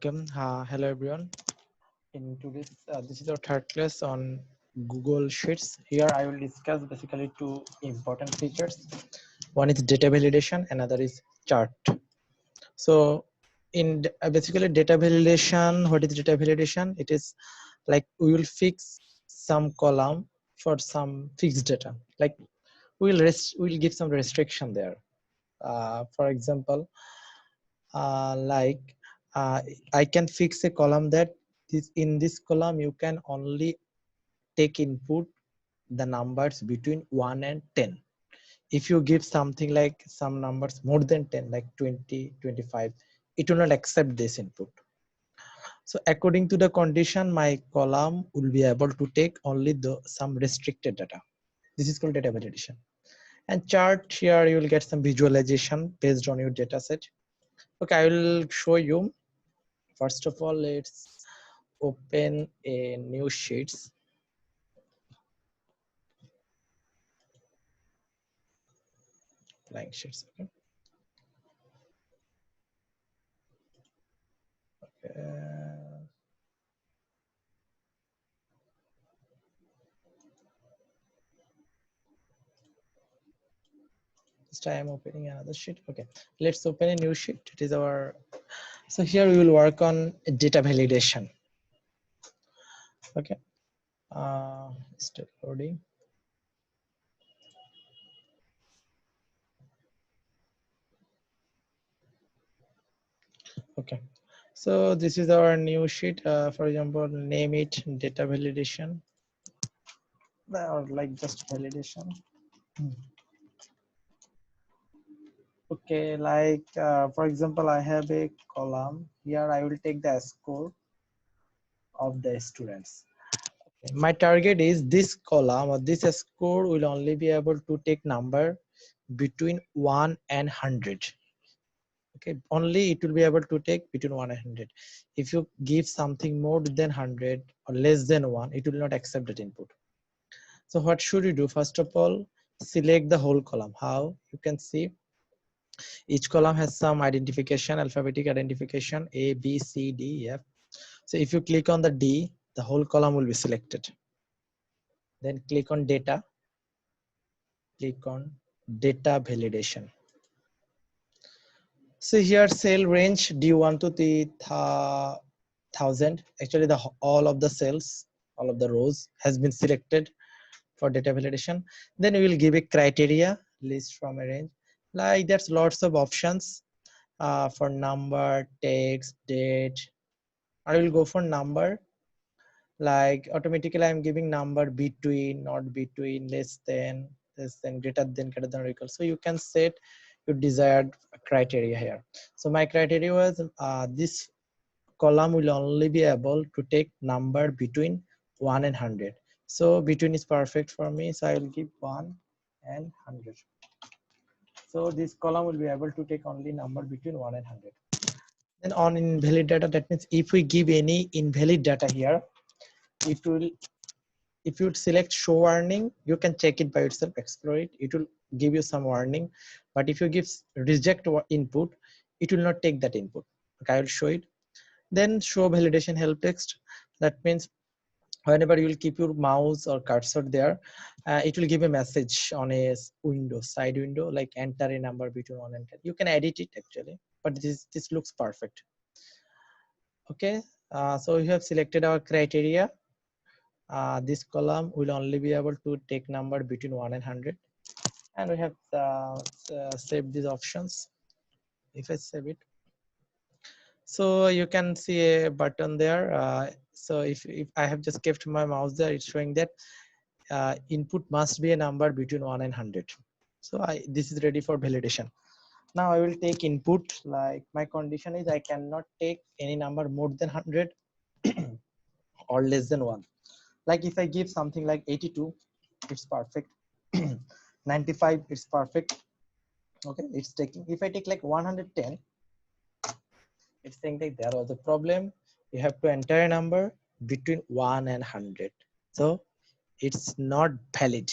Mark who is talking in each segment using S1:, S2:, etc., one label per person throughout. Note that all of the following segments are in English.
S1: Okay, hello everyone. In today's, this is our third class on Google Sheets. Here I will discuss basically two important features. One is data validation, another is chart. So in basically data validation, what is data validation? It is like we will fix some column for some fixed data. Like we'll give some restriction there. For example, like I can fix a column that in this column you can only take input the numbers between 1 and 10. If you give something like some numbers more than 10 like 20, 25, it will not accept this input. So according to the condition, my column will be able to take only some restricted data. This is called data validation. And chart, here you will get some visualization based on your data set. Okay, I will show you. First of all, let's open a new sheets. Blank sheets. Okay. This time I'm opening another sheet. Okay, let's open a new sheet. It is our, so here we will work on data validation. Okay, still loading. Okay, so this is our new sheet. For example, name it data validation, or like just validation. Okay, like for example, I have a column here. I will take the score of the students. My target is this column or this score will only be able to take number between 1 and 100. Okay, only it will be able to take between 1 and 100. If you give something more than 100 or less than 1, it will not accept that input. So what should you do? First of all, select the whole column. How? You can see each column has some identification, alphabetic identification, A, B, C, D, F. So if you click on the D, the whole column will be selected. Then click on data, click on data validation. So here cell range D1 to the 1000. Actually, all of the cells, all of the rows has been selected for data validation. Then we will give a criteria list from a range. Like that's lots of options for number, text, date. I will go for number. Like automatically I'm giving number between, not between, less than, greater than, or equal. So you can set your desired criteria here. So my criteria was this column will only be able to take number between 1 and 100. So between is perfect for me. So I will give 1 and 100. So this column will be able to take only number between 1 and 100. Then on invalid data, that means if we give any invalid data here, it will, if you select show warning, you can check it by yourself, explore it. It will give you some warning. But if you give reject input, it will not take that input. Okay, I will show it. Then show validation help text. That means whenever you will keep your mouse or cursor there, it will give a message on a window, side window, like enter a number between 1 and 10. You can edit it actually, but this looks perfect. Okay, so we have selected our criteria. This column will only be able to take number between 1 and 100, and we have saved these options. If I save it, so you can see a button there. So if I have just kept my mouse there, it's showing that input must be a number between 1 and 100. So this is ready for validation. Now I will take input, like my condition is I cannot take any number more than 100 or less than 1. Like if I give something like 82, it's perfect. 95, it's perfect. Okay, it's taking. If I take like 110, it's saying that there was a problem. You have to enter a number between 1 and 100. So it's not valid.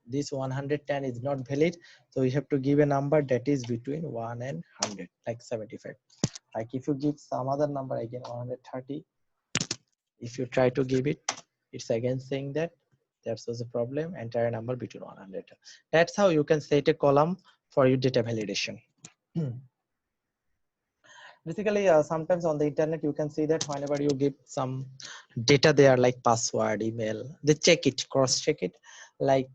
S1: This 110 is not valid. So you have to give a number that is between 1 and 100, like 75. Like if you give some other number again 130, if you try to give it, it's again saying that there was a problem, entire number between 100. That's how you can set a column for your data validation. Basically, sometimes on the internet you can see that whenever you give some data there like password, email, they check it, cross check it, like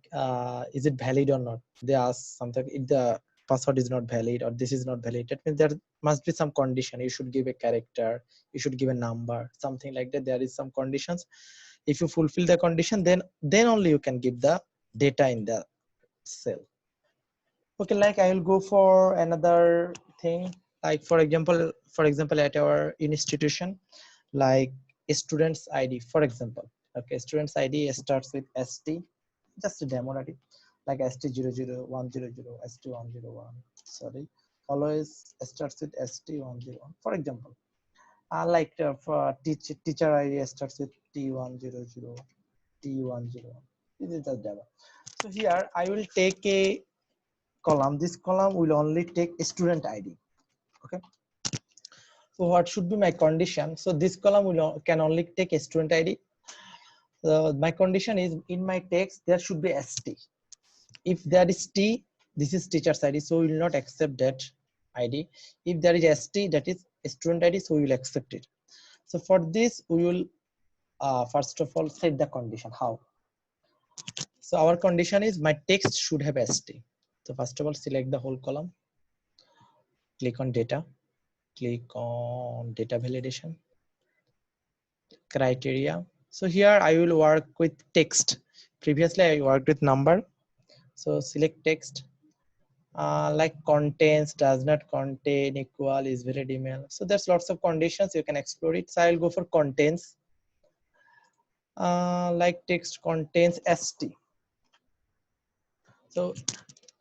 S1: is it valid or not. They ask something, if the password is not valid or this is not valid, that means there must be some condition. You should give a character, you should give a number, something like that. There is some conditions. If you fulfill the condition, then only you can give the data in the cell. Okay, like I will go for another thing, like for example at our institution, like a student's ID, for example. Okay, student's ID starts with ST, just a demo ID, like ST00100, ST101, sorry, always starts with ST101, for example. Like for teacher ID starts with T100, T101. This is the demo. So here I will take a column. This column will only take a student ID. Okay. So what should be my condition? So this column can only take a student ID. So my condition is in my text there should be ST. If there is T, this is teacher's ID, so we will not accept that ID. If there is ST, that is student ID, so we will accept it. So for this we will first of all set the condition. How? So our condition is my text should have ST. So first of all select the whole column, click on data, click on data validation, criteria. So here I will work with text. Previously I worked with number. So select text, like contains, does not contain, equal, is valid email. So there's lots of conditions, you can explore it. So I'll go for contains, like text contains ST. So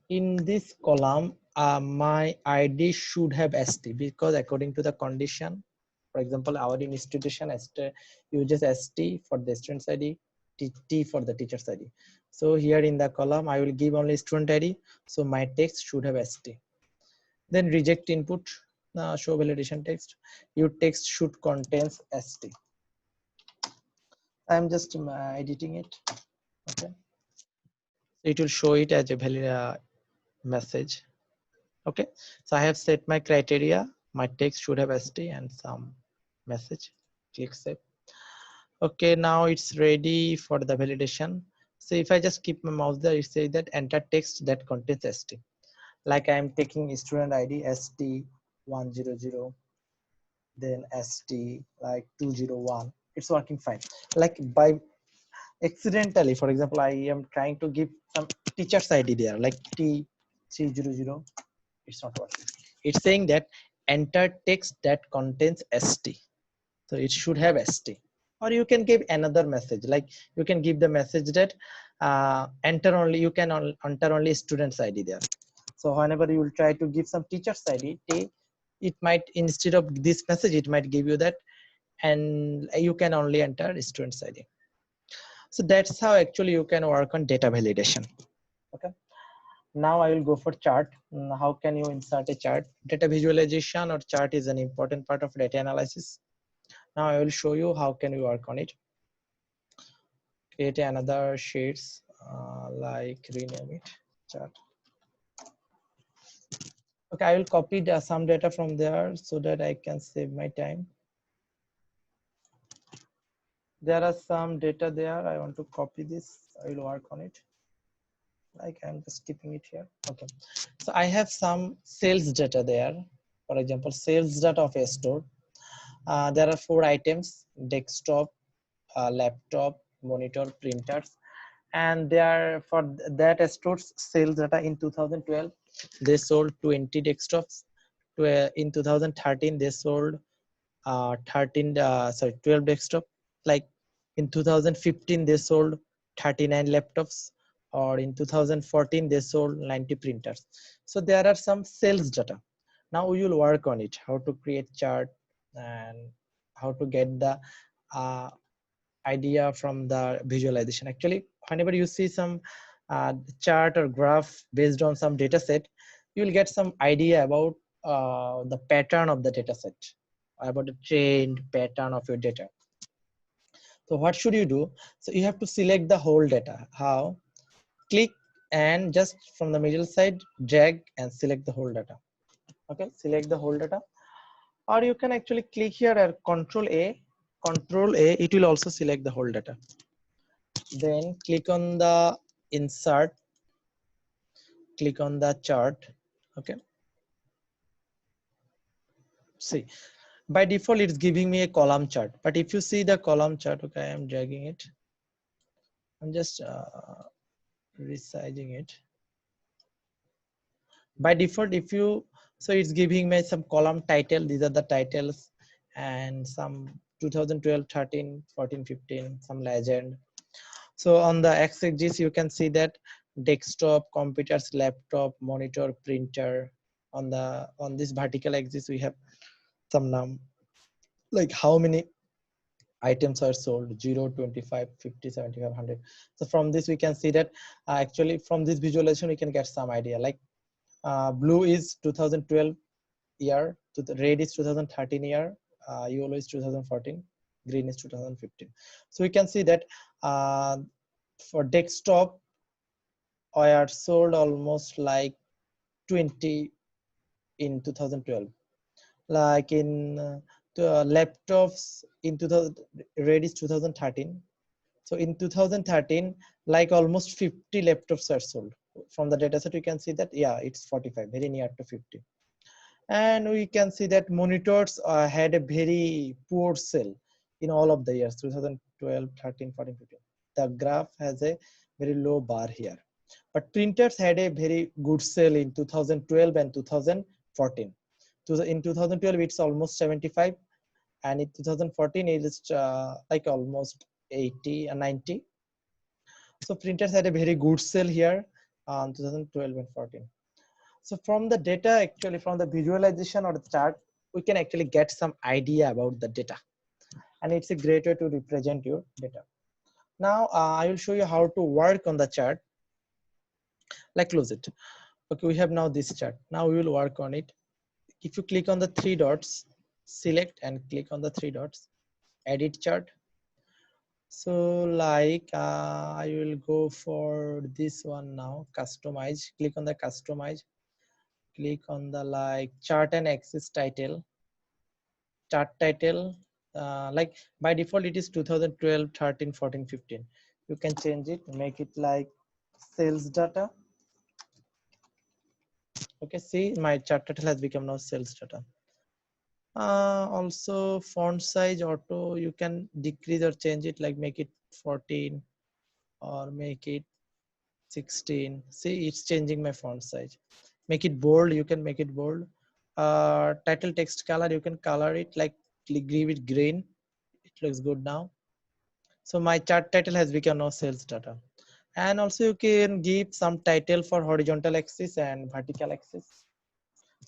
S1: in this column, my ID should have ST, because according to the condition, for example, our institution uses ST for the student's ID, T for the teacher's ID. So here in the column, I will give only student ID. So my text should have ST. Then reject input, show validation text. Your text should contains ST. I'm just editing it. Okay. It will show it as a valid message. Okay, so I have set my criteria. My text should have ST and some message. Click save. Okay, now it's ready for the validation. So if I just keep my mouse there, it says that enter text that contains ST. Like I am taking student ID ST100, then ST like 201. It's working fine. Like by accidentally, for example, I am trying to give some teacher's ID there, like T300. It's not working. It's saying that enter text that contains ST. So it should have ST. Or you can give another message, like you can give the message that enter only, you can enter only student's ID there. So whenever you will try to give some teacher's ID, it might, instead of this message, it might give you that, and you can only enter student's ID. So that's how actually you can work on data validation. Okay. Now I will go for chart. How can you insert a chart? Data visualization or chart is an important part of data analysis. Now I will show you how can we work on it. Create another sheets, like rename it chart. Okay, I will copy some data from there so that I can save my time. There are some data there. I want to copy this. I will work on it. Like I'm just keeping it here. Okay, so I have some sales data there. For example, sales data of a store. There are 4 items: desktop, laptop, monitor, printers, and they are for that store's sales data in 2012. They sold 20 desktops. In 2013, they sold 12 desktop. Like in 2015, they sold 39 laptops, or in 2014 they sold 90 printers. So there are some sales data. Now we will work on it, how to create chart and how to get the idea from the visualization. Actually, whenever you see some chart or graph based on some data set, you will get some idea about the pattern of the data set. about the trend pattern of your data. So what should you do? So you have to select the whole data. How? Click and just from the middle side, drag and select the whole data. Okay, select the whole data. Or you can actually click here and Control A. Control A, it will also select the whole data. Then click on the insert, click on the chart. Okay. See, by default, it's giving me a column chart. But if you see the column chart, okay, I am dragging it. I'm just resizing it. By default, if you, so it's giving me some column title. These are the titles and some 2012, 13, 14, 15, some legend. So on the x-axis, you can see that desktop, computers, laptop, monitor, printer. On this vertical axis, we have some like how many items are sold: 0, 25, 50, 75, 100. So from this, we can see that actually from this visualization, we can get some idea. Like blue is 2012 year, to the red is 2013 year, yellow is 2014, green is 2015. So we can see that for desktop, I are sold almost like 20 in 2012. Like in laptops in 2000, red is 2013. So in 2013, like almost 50 laptops are sold. From the dataset, we can see that, yeah, it's 45, very near to 50. And we can see that monitors had a very poor sale in all of the years, 2012, 13, 14, 15. The graph has a very low bar here. But printers had a very good sale in 2012 and 2014. In 2012, it's almost 75. And in 2014, it is like almost 80 and 90. So printers had a very good sale here on 2012 and 14. So from the data, actually from the visualization or the chart, we can actually get some idea about the data. And it's a great way to represent your data. Now I will show you how to work on the chart. Like close it. Okay, we have now this chart. Now we will work on it. If you click on the three dots, select and click on the three dots, edit chart. So like I will go for this one now, customize, click on the customize, click on the like chart and axis title, chart title, like by default it is 2012, 13, 14, 15. You can change it, make it like sales data. Okay, see my chart title has become now sales data. Also font size auto, you can decrease or change it, like make it 14 or make it 16. See, it's changing my font size. Make it bold, you can make it bold. Title text color, you can color it like give it green. It looks good now. So my chart title has become now sales data. And also you can give some title for horizontal axis and vertical axis.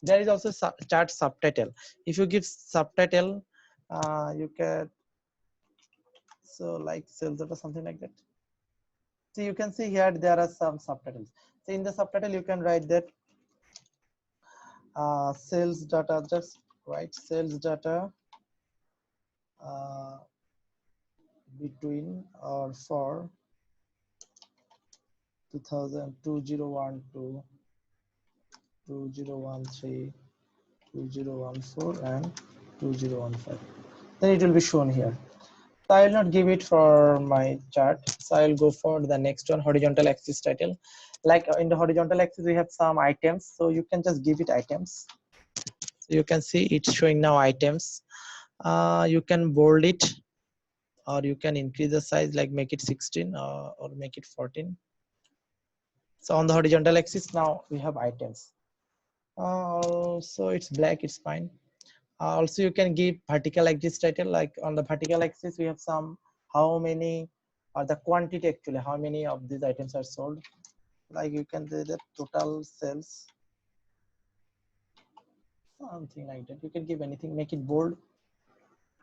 S1: There is also chart subtitle. If you give subtitle, you can, so like sales data, something like that. So you can see here there are some subtitles. So in the subtitle you can write that sales data, just write sales data uh, between or for 2000, 2012, 2013, 2014 and 2015. Then it will be shown here. So I will not give it for my chart. So I will go for the next one, horizontal axis title. Like in the horizontal axis, we have some items. So you can just give it items. So you can see it's showing now items. You can bold it, or you can increase the size, like make it 16 or make it 14. So on the horizontal axis, now we have items. So it's black, it's fine. Also you can give vertical axis title, like on the vertical axis we have some how many or the quantity, actually how many of these items are sold. Like you can say the total sales, something like that. You can give anything, make it bold,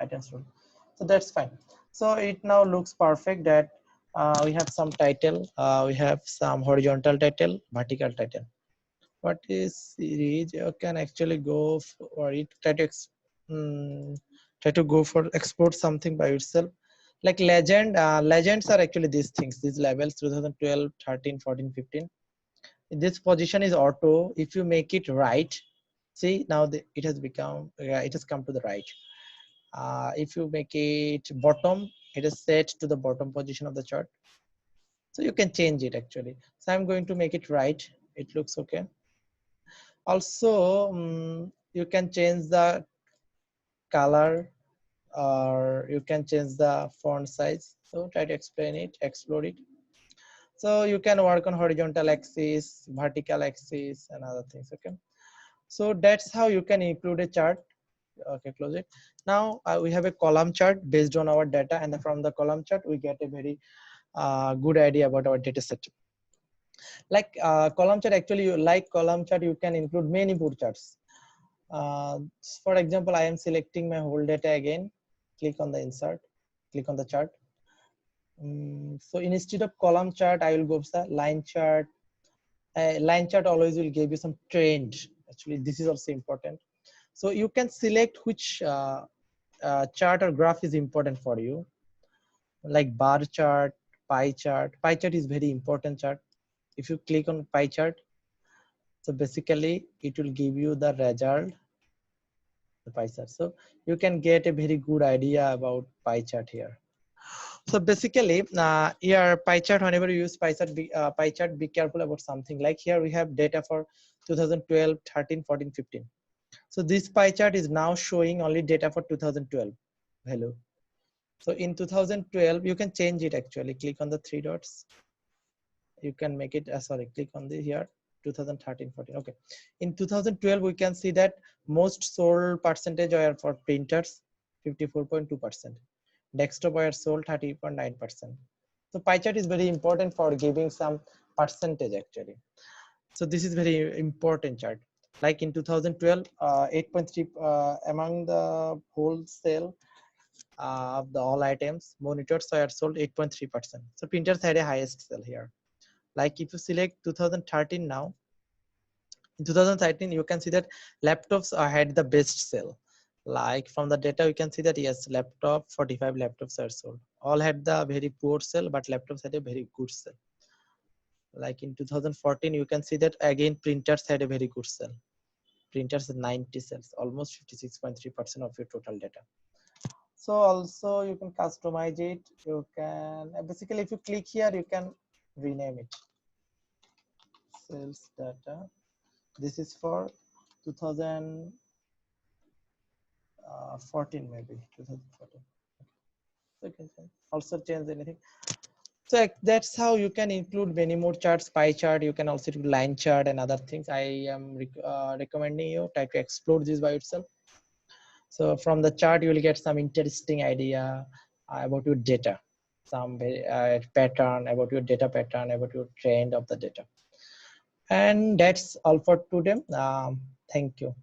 S1: items sold. So that's fine. So it now looks perfect that we have some title, we have some horizontal title, vertical title. What is series? You can actually go for it, try to try to go for export something by yourself. Like legends are actually these things, these levels 2012, 13, 14, 15. This position is auto. If you make it right, see now it has become, it has come to the right. If you make it bottom, it is set to the bottom position of the chart. So you can change it actually. So I'm going to make it right. It looks okay. Also, you can change the color, or you can change the font size. So try to explain it, explore it. So you can work on horizontal axis, vertical axis, and other things. Okay. So that's how you can include a chart. Okay, close it. Now we have a column chart based on our data, and from the column chart we get a very good idea about our data set. Like column chart, actually, you like column chart, you can include many more charts. For example, I am selecting my whole data again. Click on the insert, click on the chart. So instead of column chart, I will go to the line chart. Line chart always will give you some trend. Actually, this is also important. So you can select which chart or graph is important for you, like bar chart, pie chart. Pie chart is very important chart. If you click on pie chart, so basically it will give you the result, the pie chart. So you can get a very good idea about pie chart here. So basically, here pie chart, whenever you use pie chart, be careful about something. Like here we have data for 2012, 13, 14, 15. So this pie chart is now showing only data for 2012 value. So in 2012, you can change it actually. Click on the three dots. You can make it, sorry, click on the here, 2013, 14. Okay. In 2012, we can see that most sold percentage are for printers, 54.2%. Desktop were sold 30.9%. So pie chart is very important for giving some percentage actually. So this is very important chart. Like in 2012, 8.3 among the wholesale of the all items, monitors were sold 8.3%. So printers had a highest sale here. Like if you select 2013 now, in 2013 you can see that laptops had the best sale. Like from the data you can see that yes, laptop 45 laptops are sold. All had the very poor sale, but laptops had a very good sale. Like in 2014 you can see that again printers had a very good sale. Printers 90 sales, almost 56.3% of your total data. So also you can customize it. You can basically, if you click here, you can rename it. Sales data. This is for 2014, maybe 2014. So you can also change anything. So that's how you can include many more charts, pie chart. You can also do line chart and other things. I am recommending you try to explore this by yourself. So from the chart, you will get some interesting idea about your data, some pattern about your data pattern, about your trend of the data. And that's all for today. Thank you.